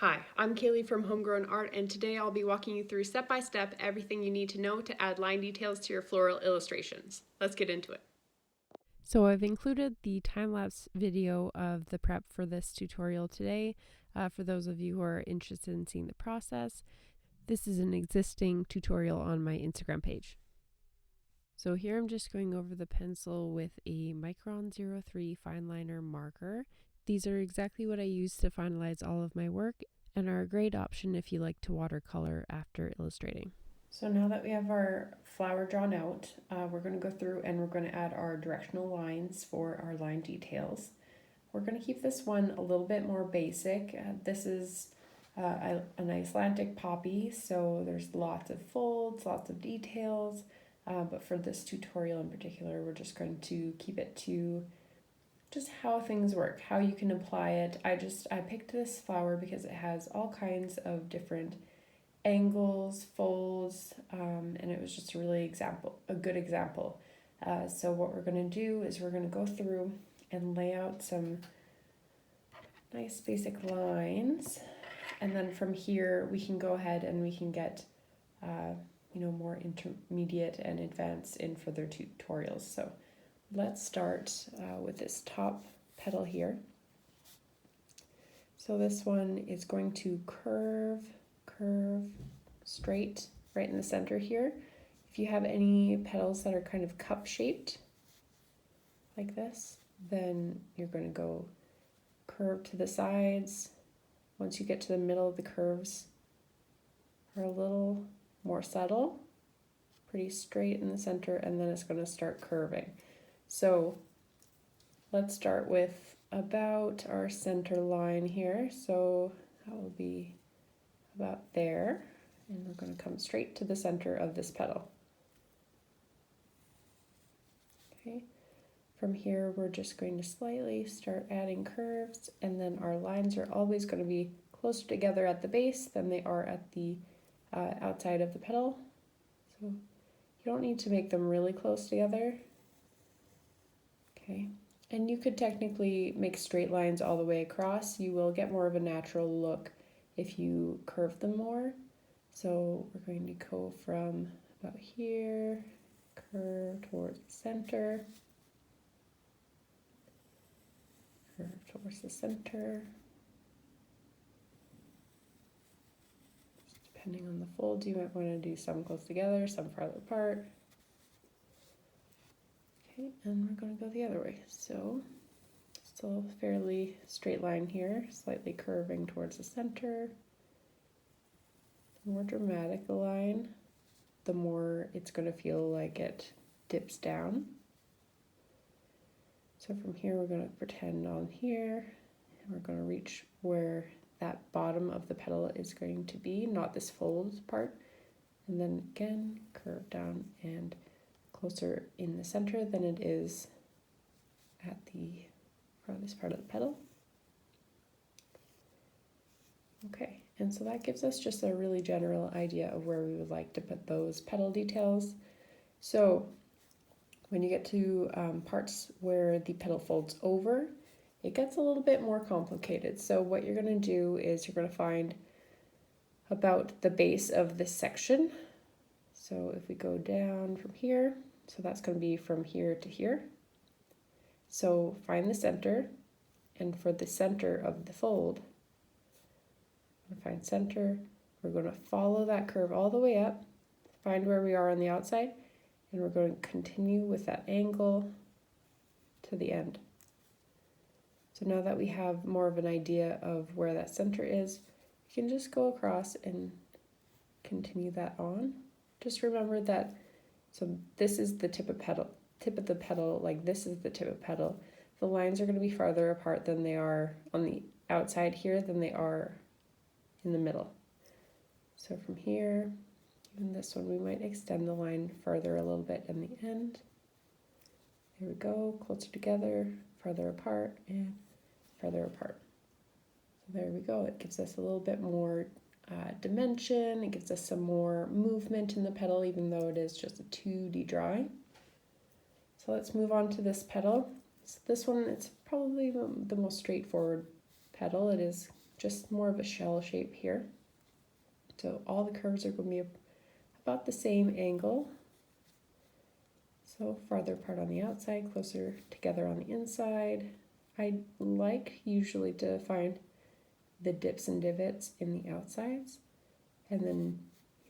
Hi, I'm Kaylee from Homegrown Art, and today I'll be walking you through step by step everything you need to know to add line details to your floral illustrations. Let's get into it. So I've included the time-lapse video of the prep for this tutorial today for those of you who are interested in seeing the process. This is an existing tutorial on my Instagram page. So here I'm just going over the pencil with a Micron 03 fine liner marker. These are exactly what I use to finalize all of my work and are a great option if you like to watercolor after illustrating. So now that we have our flower drawn out, we're going to go through and we're going to add our directional lines for our line details. We're going to keep this one a little bit more basic. This is an Icelandic poppy, so there's lots of folds, lots of details, but for this tutorial in particular, we're just going to keep it to just how things work, how you can apply it. I picked this flower because it has all kinds of different angles, folds, and it was just a good example. So what we're going to do is we're going to go through and lay out some nice basic lines, and then from here we can go ahead and we can get more intermediate and advanced in further tutorials. So let's start with this top petal here. So this one is going to curve straight right in the center here. If you have any petals that are kind of cup shaped like this, then you're going to go curve to the sides. Once you get to the middle, the curves are a little more subtle, pretty straight in the center, and then it's going to start curving. So let's start with about our center line here. So that will be about there, and we're going to come straight to the center of this petal. Okay, from here we're just going to slightly start adding curves, and then our lines are always going to be closer together at the base than they are at the outside of the petal. So you don't need to make them really close together. Okay, and you could technically make straight lines all the way across. You will get more of a natural look if you curve them more. So we're going to go from about here, curve towards the center, curve towards the center. Just depending on the folds, you might want to do some close together, some farther apart. Okay, and we're going to go the other way. So still fairly straight line here, slightly curving towards the center. The more dramatic the line, the more it's going to feel like it dips down. So from here we're going to pretend on here, and we're going to reach where that bottom of the petal is going to be, not this fold part. And then again, curve down and closer in the center than it is at the farthest part of the petal. Okay, and so that gives us just a really general idea of where we would like to put those petal details. So when you get to parts where the petal folds over, it gets a little bit more complicated. So what you're going to do is you're going to find about the base of this section. So if we go down from here, so that's going to be from here to here. So find the center, and for the center of the fold, find center, we're going to follow that curve all the way up, find where we are on the outside, and we're going to continue with that angle to the end. So now that we have more of an idea of where that center is, we can just go across and continue that on. Just remember that, so this is the tip of the petal, like this is the tip of petal. The lines are going to be farther apart than they are on the outside here than they are in the middle. So from here, even this one, we might extend the line further a little bit in the end. There we go, closer together, farther apart, and farther apart. So there we go. It gives us a little bit more dimension. It gives us some more movement in the petal, even though it is just a 2D drawing. So let's move on to this petal. So this one, it's probably the most straightforward petal. It is just more of a shell shape here. So all the curves are going to be about the same angle. So farther apart on the outside, closer together on the inside. I like usually to find the dips and divots in the outsides, and then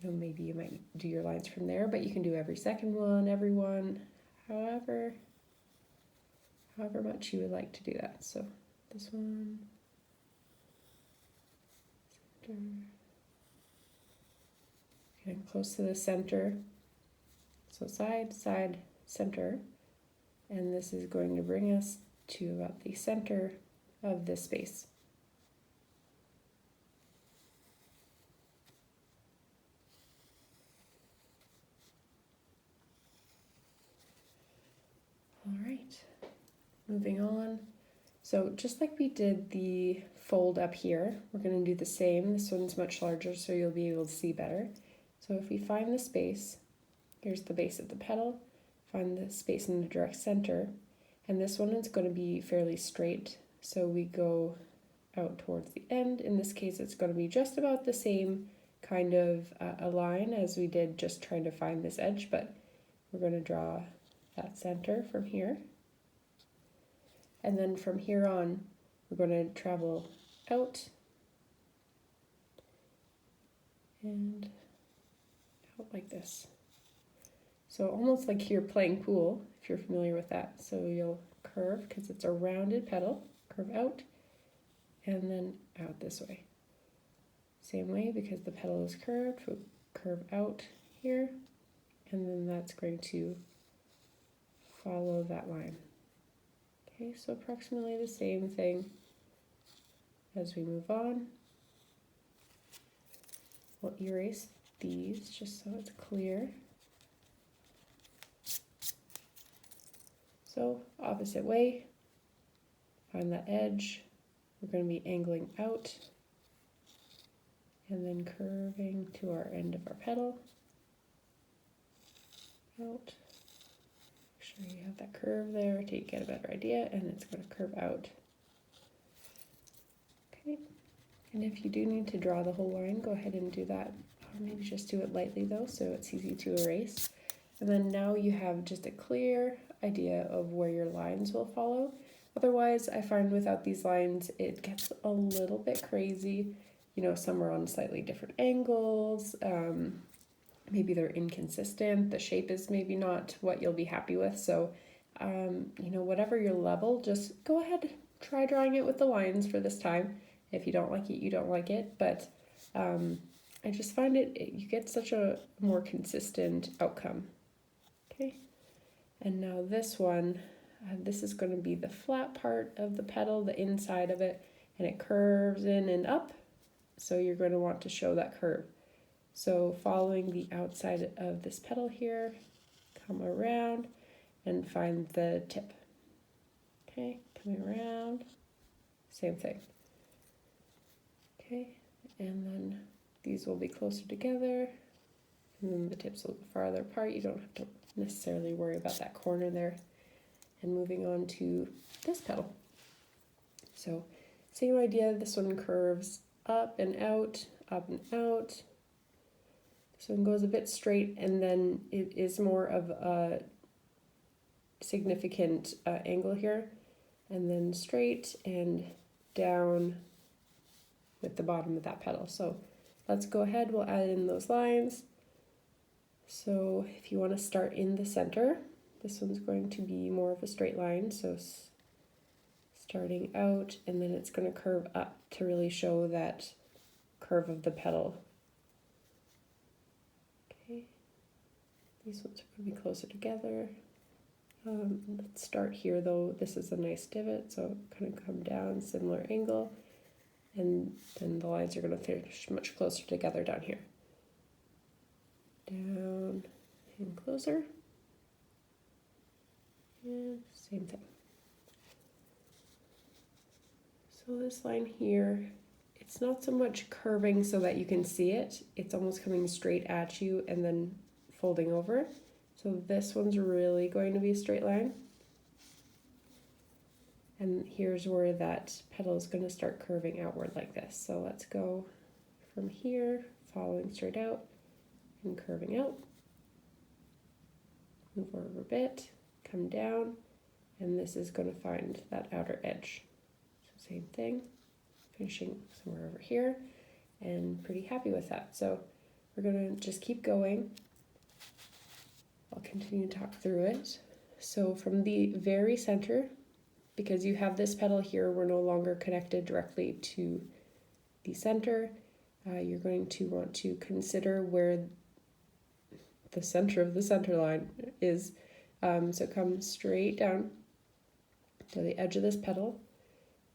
maybe you might do your lines from there, but you can do every second one, every one, however much you would like to do that. So this one, center, getting close to the center. So side, side, center, and this is going to bring us to about the center of this space. All right, moving on. So just like we did the fold up here, we're going to do the same. This one's much larger, so you'll be able to see better. So if we find the space, here's the base of the petal, find the space in the direct center, and this one is going to be fairly straight, so we go out towards the end. In this case, it's going to be just about the same kind of a line as we did just trying to find this edge, but we're going to draw that center from here. And then from here on, we're going to travel out and out like this. So almost like you're playing pool, if you're familiar with that. So you'll curve, because it's a rounded petal, curve out, and then out this way. Same way, because the petal is curved, we'll curve out here, and then that's going to follow that line. Okay, so approximately the same thing as we move on. We'll erase these just so it's clear. So opposite way, find that edge. We're going to be angling out and then curving to our end of our petal. Out. Make sure you have that curve there to get a better idea, and it's going to curve out. Okay, and if you do need to draw the whole line, go ahead and do that. Or maybe just do it lightly though, so it's easy to erase. And then now you have just a clear idea of where your lines will follow. Otherwise, I find without these lines, it gets a little bit crazy. Some are on slightly different angles. Maybe they're inconsistent. The shape is maybe not what you'll be happy with. So, whatever your level, just go ahead, try drawing it with the lines for this time. If you don't like it, you don't like it. But I just find you get such a more consistent outcome. Okay, and now this one, this is going to be the flat part of the petal, the inside of it, and it curves in and up. So you're going to want to show that curve. So following the outside of this petal here, come around and find the tip. Okay, coming around, same thing. Okay, and then these will be closer together, and then the tips will go farther apart. You don't have to necessarily worry about that corner there. And moving on to this petal. So same idea, this one curves up and out, up and out. This one goes a bit straight, and then it is more of a significant angle here, and then straight and down with the bottom of that petal. So let's go ahead, we'll add in those lines. So if you want to start in the center, this one's going to be more of a straight line, so starting out, and then it's going to curve up to really show that curve of the petal. Okay, these ones are going to be closer together. Let's start here though. This is a nice divot, so kind of come down, similar angle, and then the lines are going to finish much closer together down here. Down and closer. And same thing. So this line here, it's not so much curving so that you can see it. It's almost coming straight at you and then folding over. So this one's really going to be a straight line. And here's where that petal is going to start curving outward like this. So let's go from here, following straight out and curving out. Move over a bit, come down, and this is going to find that outer edge. So same thing, finishing somewhere over here, and pretty happy with that. So we're going to just keep going. I'll continue to talk through it. So from the very center, because you have this petal here, we're no longer connected directly to the center. You're going to want to consider where the center of the center line is. So come straight down to the edge of this petal,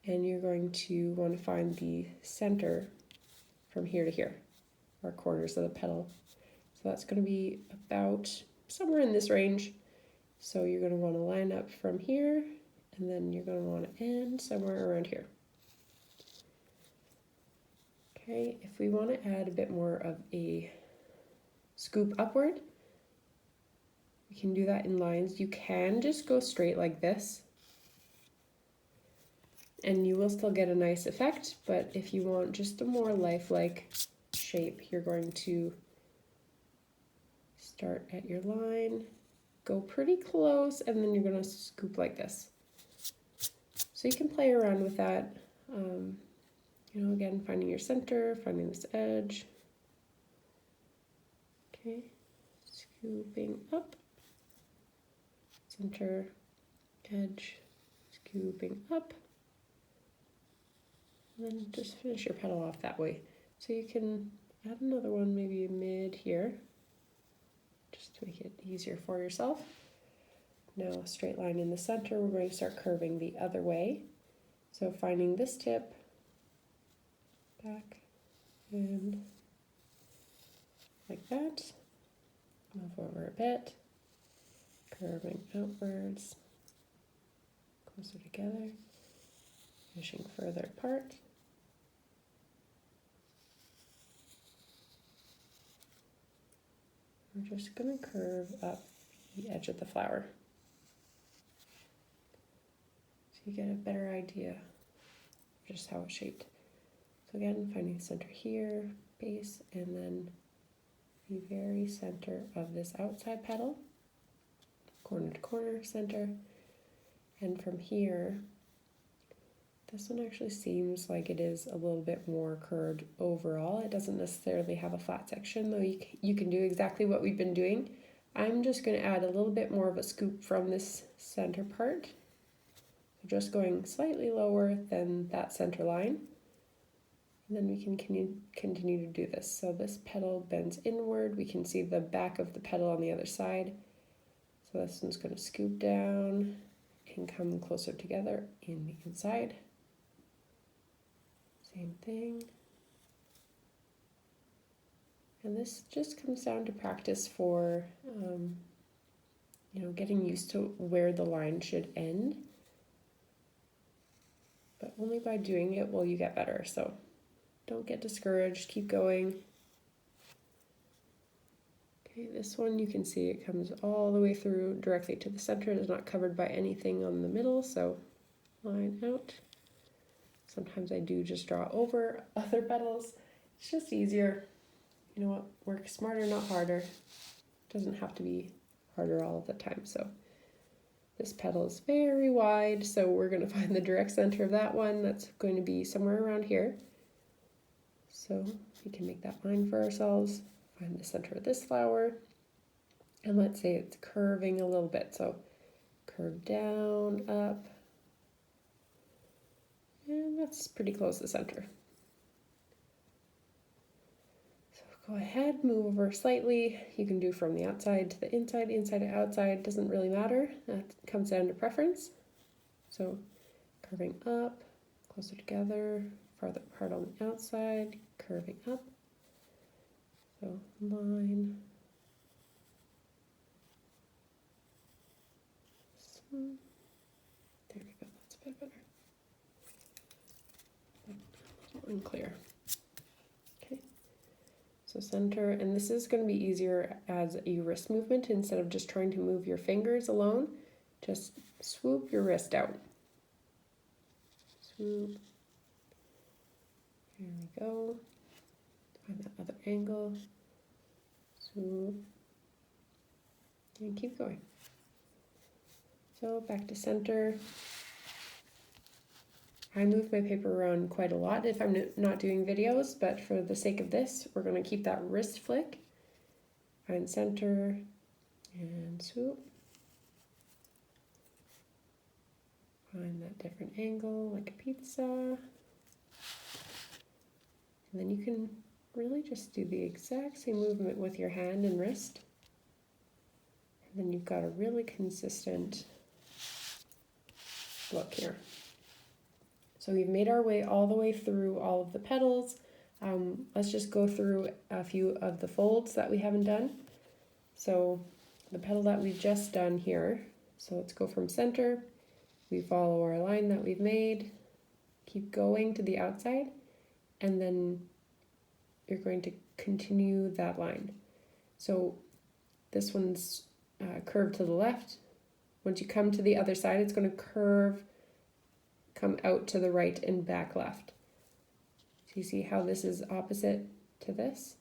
and you're going to want to find the center from here to here, or corners of the petal. So that's going to be about somewhere in this range. So you're going to want to line up from here, and then you're going to want to end somewhere around here. Okay, if we want to add a bit more of a scoop upward, we can do that in lines. You can just go straight like this, and you will still get a nice effect, but if you want just a more lifelike shape, you're going to start at your line, go pretty close, and then you're going to scoop like this. So you can play around with that. You know, again, finding your center, finding this edge. Okay, scooping up, center, edge, scooping up, and then just finish your petal off that way. So you can add another one maybe mid here, just to make it easier for yourself. Now a straight line in the center, we're going to start curving the other way. So finding this tip, back, and like that. Move over a bit, curving outwards, closer together, finishing further apart. We're just going to curve up the edge of the flower, so you get a better idea of just how it's shaped. So again, finding the center here, base, and then the very center of this outside petal, corner to corner, center, and from here, this one actually seems like it is a little bit more curved overall. It doesn't necessarily have a flat section, though you can do exactly what we've been doing. I'm just going to add a little bit more of a scoop from this center part, so just going slightly lower than that center line. And then we can continue to do this. So this petal bends inward. We can see the back of the petal on the other side. So this one's going to scoop down and come closer together in the inside. Same thing. And this just comes down to practice for, you know, getting used to where the line should end. But only by doing it will you get better. So don't get discouraged, keep going. Okay, this one you can see it comes all the way through directly to the center. It's not covered by anything on the middle, so line out. Sometimes I do just draw over other petals. It's just easier. You know what, work smarter, not harder. It doesn't have to be harder all of the time. So this petal is very wide, so we're going to find the direct center of that one. That's going to be somewhere around here. So we can make that line for ourselves, find the center of this flower, and let's say it's curving a little bit. So curve down, up, and that's pretty close to the center. So go ahead, move over slightly. You can do from the outside to the inside, inside to outside, doesn't really matter. That comes down to preference. So curving up, closer together, farther apart on the outside, curving up. So line. So, there we go, that's a bit better. A little unclear. Okay, so center, and this is going to be easier as a wrist movement instead of just trying to move your fingers alone. Just swoop your wrist out. swoop. There we go. Find that other angle. Swoop. And keep going. So back to center. I move my paper around quite a lot if I'm not doing videos, but for the sake of this, we're going to keep that wrist flick. Find center and swoop. Find that different angle like a pizza. And then you can really just do the exact same movement with your hand and wrist. And then you've got a really consistent look here. So we've made our way all the way through all of the petals. Let's just go through a few of the folds that we haven't done. So the petal that we've just done here, so let's go from center. We follow our line that we've made, keep going to the outside, and then you're going to continue that line. So this one's curved to the left. Once you come to the other side, it's going to curve, come out to the right and back left. So you see how this is opposite to this?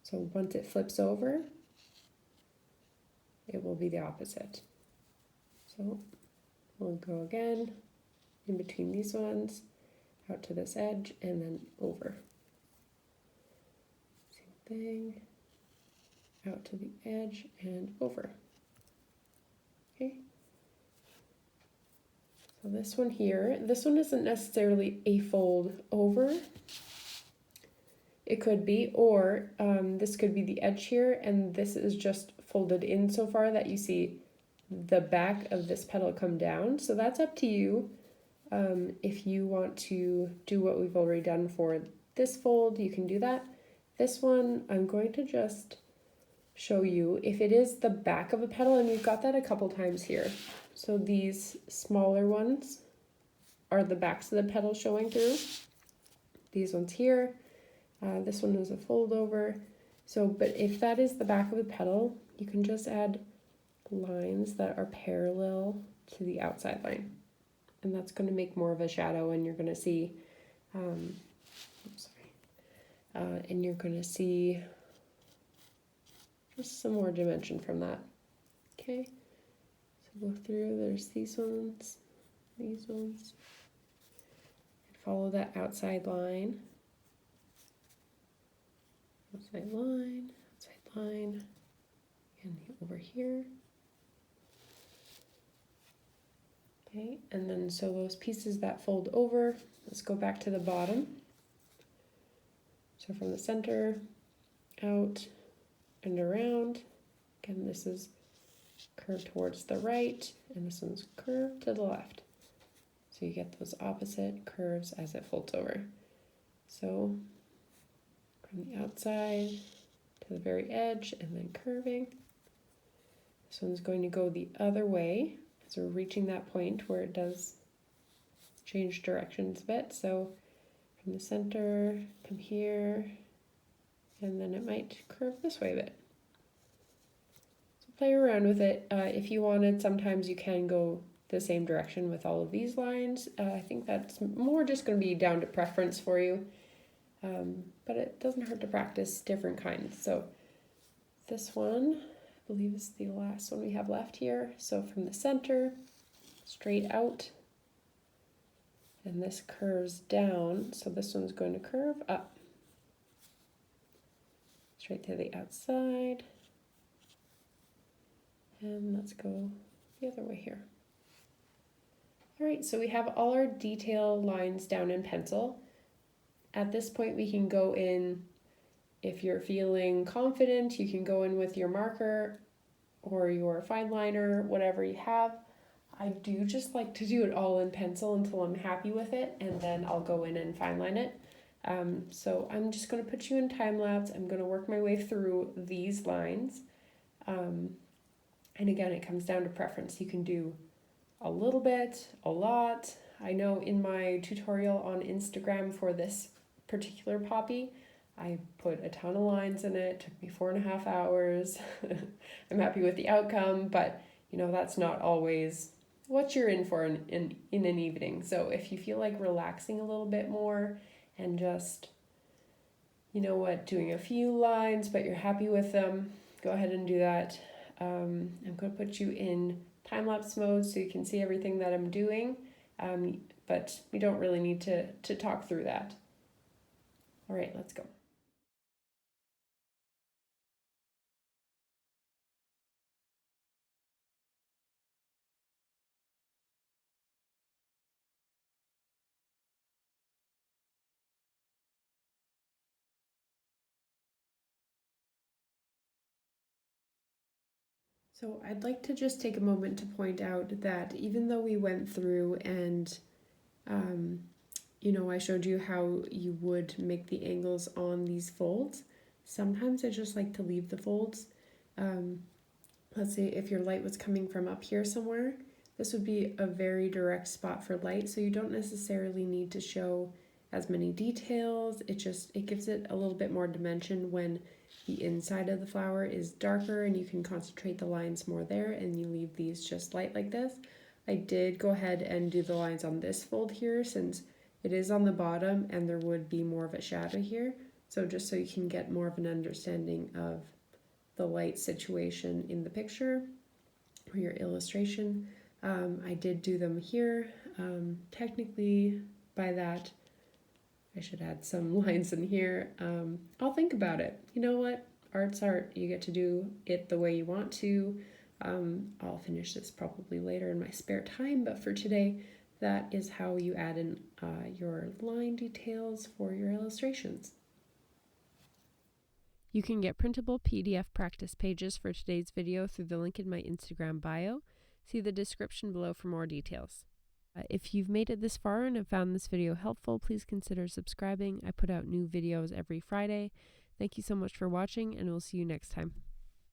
So once it flips over, it will be the opposite. So we'll go again in between these ones, out to this edge, and then over. Same thing, out to the edge and over. Okay. So this one here, this one isn't necessarily a fold over. It could be, or this could be the edge here, and this is just folded in so far that you see the back of this petal come down. So that's up to you. If you want to do what we've already done for this fold, you can do that. This one, I'm going to just show you if it is the back of a petal, and you've got that a couple times here. So these smaller ones are the backs of the petal showing through. These ones here, this one is a fold over. So, but if that is the back of the petal, you can just add lines that are parallel to the outside line. And that's going to make more of a shadow, and you're going to see, and you're going to see just some more dimension from that. Okay, so go through, there's these ones, and follow that outside line, and over here. Okay, and then so those pieces that fold over, let's go back to the bottom. So from the center, out and around. Again, this is curved towards the right, and this one's curved to the left. So you get those opposite curves as it folds over. So from the outside to the very edge, and then curving. This one's going to go the other way. So we're reaching that point where it does change directions a bit. So from the center, come here, and then it might curve this way a bit. So play around with it. If you wanted, sometimes you can go the same direction with all of these lines. I think that's more just going to be down to preference for you. But it doesn't hurt to practice different kinds. So this one, I believe, is the last one we have left here. So from the center, straight out, and this curves down. So this one's going to curve up, straight to the outside. And let's go the other way here. All right, so we have all our detail lines down in pencil. At this point, we can go in, if you're feeling confident, you can go in with your marker or your fine liner, whatever you have. I do just like to do it all in pencil until I'm happy with it, and then I'll go in and fine line it. So I'm just going to put you in time lapse. I'm going to work my way through these lines. And again, it comes down to preference. You can do a little bit, a lot. I know in my tutorial on Instagram for this particular poppy, I put a ton of lines in it. It took me 4.5 hours. I'm happy with the outcome, but you know, that's not always what you're in for in an evening. So if you feel like relaxing a little bit more and just, you know what, doing a few lines, but you're happy with them, go ahead and do that. I'm going to put you in time-lapse mode so you can see everything that I'm doing, but we don't really need to talk through that. All right, let's go. So I'd like to just take a moment to point out that even though we went through and I showed you how you would make the angles on these folds, sometimes I just like to leave the folds. Let's say if your light was coming from up here somewhere, this would be a very direct spot for light, so you don't necessarily need to show as many details. It gives it a little bit more dimension when the inside of the flower is darker and you can concentrate the lines more there, and you leave these just light like this. I did go ahead and do the lines on this fold here since it is on the bottom and there would be more of a shadow here. So just so you can get more of an understanding of the light situation in the picture or your illustration. I did do them here. Technically, by that, I should add some lines in here. I'll think about it. You know what? Art's art. You get to do it the way you want to. I'll finish this probably later in my spare time, but for today, that is how you add in your line details for your illustrations. You can get printable PDF practice pages for today's video through the link in my Instagram bio. See the description below for more details. If you've made it this far and have found this video helpful, please consider subscribing. I put out new videos every Friday. Thank you so much for watching, and we'll see you next time.